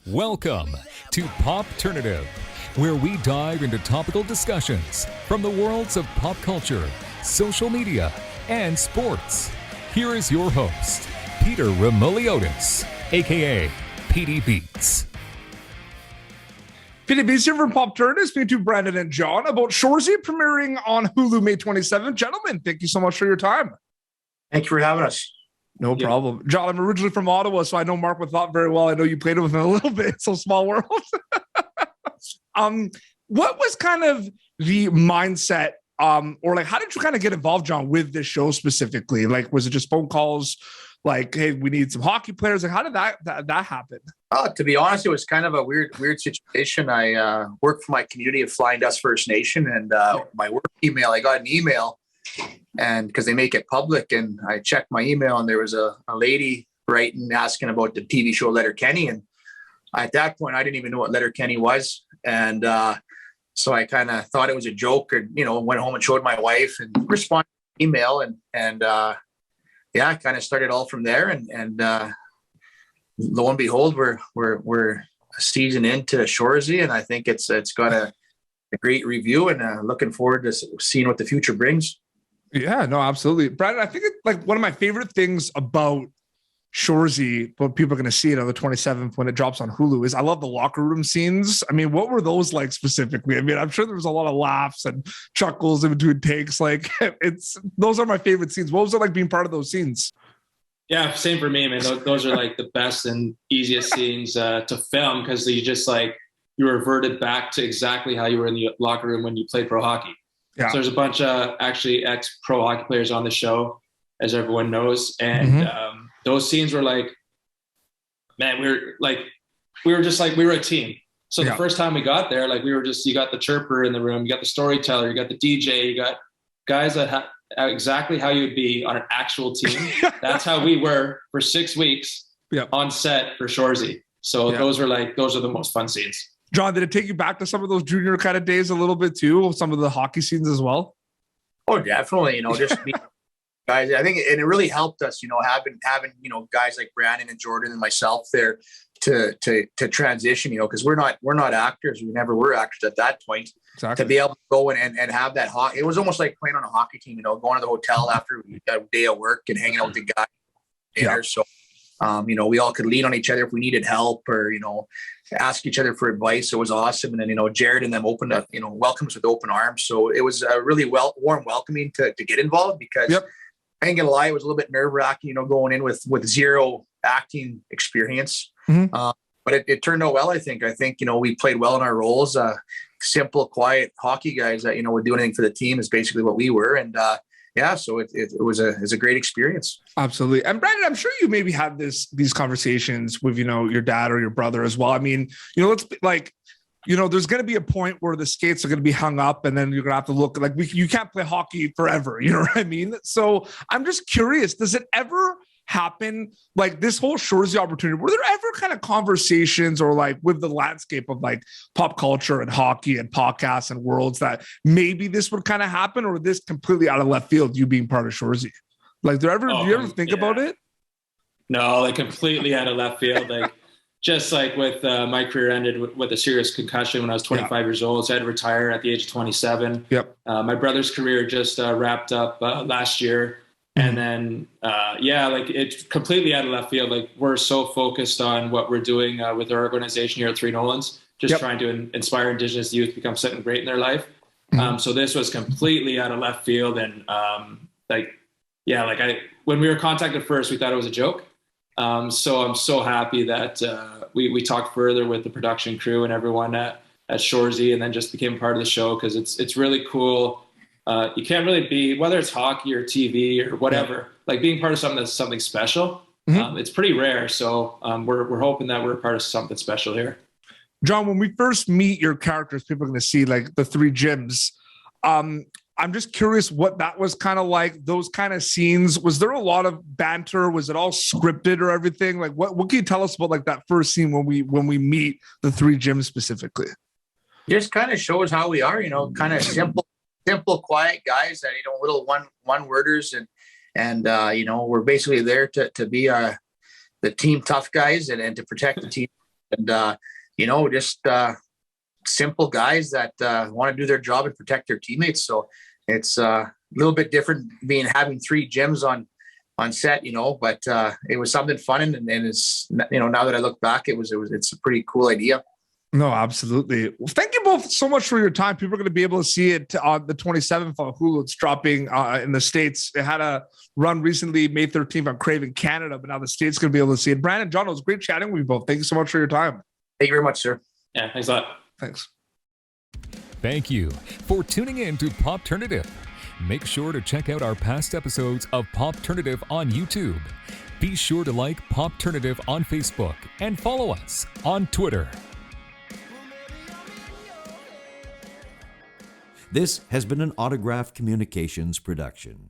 Welcome to Popternative, where we dive into topical discussions from the worlds of pop culture, social media, and sports. Here is your host, Peter Remoliotis, aka PD Beats. PD Beats here from Popternative, speaking to Brandon and John about Shoresy premiering on Hulu May 27th. Gentlemen, thank you so much for your time. Thank you for having us. No problem. John, I'm originally from Ottawa, so I know Mark Mathot very well. I know you played with him a little bit, so small world. What was kind of the mindset, or like, how did you kind of get involved, John, with this show specifically? Like, was it just phone calls, like, hey, we need some hockey players? Like, how did that happen? To be honest, it was kind of a weird situation. I work for my community of Flying Dutch First Nation, and my work email, I got an email, and because they make it public, and I checked my email, and there was a lady writing asking about the TV show Letterkenny, and at that point I didn't even know what Letterkenny was, and so I kind of thought it was a joke, or went home and showed my wife and responded to the email, and I kind of started all from there, and lo and behold, we're a season into Shoresy, and I think it's got a great review, and looking forward to seeing what the future brings. Yeah, no, absolutely. Brandon, I think it's like one of my favorite things about Shoresy, but people are going to see it on the 27th when it drops on Hulu, is I love the locker room scenes. I mean, what were those like specifically? I mean, I'm sure there was a lot of laughs and chuckles in between takes. Like, those are my favorite scenes. What was it like being part of those scenes? Yeah, same for me, man. Those are like the best and easiest scenes to film, because you reverted back to exactly how you were in the locker room when you played pro hockey. Yeah. So there's a bunch of actually ex-pro hockey players on the show, as everyone knows. And those scenes were like, man, we were a team. So the first time we got there, like you got the chirper in the room, you got the storyteller, you got the DJ, you got guys that have exactly how you would be on an actual team. That's how we were for 6 weeks on set for Shoresy. So those are the most fun scenes. John, did it take you back to some of those junior kind of days a little bit too? Some of the hockey scenes as well? Oh, definitely. Just guys, I think it really helped us, having guys like Brandon and Jordan and myself there to transition, because we're not actors. We never were actors at that point. Exactly. To be able to go and have that hockey, it was almost like playing on a hockey team, going to the hotel after a day of work and hanging out with the guys dinner. So, we all could lean on each other if we needed help, or, ask each other for advice. It was awesome. And then, Jared and them opened up, welcomed us with open arms. So it was really warm welcoming to get involved, because I ain't gonna lie, it was a little bit nerve wracking, going in with zero acting experience. But it turned out well, I think. We played well in our roles. Simple, quiet hockey guys that, would do anything for the team is basically what we were. And so it was a great experience. Absolutely. And Brandon, I'm sure you maybe had these conversations with, your dad or your brother as well. I mean, there's going to be a point where the skates are going to be hung up, and then you're going to have to look like you can't play hockey forever. You know what I mean? So I'm just curious, does it ever happen, like this whole Shoresy opportunity, were there ever kind of conversations, or like with the landscape of like pop culture and hockey and podcasts and worlds, that maybe this would kind of happen, or this completely out of left field, you being part of Shoresy? Like, do you ever think about it? No, like completely out of left field. Like, just like with my career ended with a serious concussion when I was 25 years old. So I had to retire at the age of 27. My brother's career just wrapped up last year. And then, it's completely out of left field. Like, we're so focused on what we're doing with our organization here at Three Nolans, just trying to inspire Indigenous youth to become something great in their life. So this was completely out of left field. And when we were contacted first, we thought it was a joke. So I'm so happy that we talked further with the production crew and everyone at Shoresy, and then just became part of the show, because it's really cool. You can't really be, whether it's hockey or TV or whatever, like being part of something that's something special. It's pretty rare. So we're hoping that we're part of something special here. John, when we first meet your characters, people are going to see like the three gyms. I'm just curious what that was kind of like, those kind of scenes. Was there a lot of banter? Was it all scripted or everything? Like, what can you tell us about like that first scene when we meet the three gyms specifically? Just kind of shows how we are, kind of simple, quiet guys that, little one-worders, and we're basically there to be the team tough guys and to protect the team. and just simple guys that want to do their job and protect their teammates. So it's a little bit different having 3 gyms on set, but it was something fun, and it's, now that I look back, it's a pretty cool idea. No, absolutely. Well, thank you both so much for your time. People are going to be able to see it on the 27th on Hulu. It's dropping in the States. It had a run recently, May 13th on Crave in Canada, but now the States going to be able to see it. Brandon, John, it was great chatting with you both. Thank you so much for your time. Thank you very much, sir. Yeah, thanks a lot. Thanks. Thank you for tuning in to Popternative. Make sure to check out our past episodes of Popternative on YouTube. Be sure to like Popternative on Facebook and follow us on Twitter. This has been an Autograph Communications production.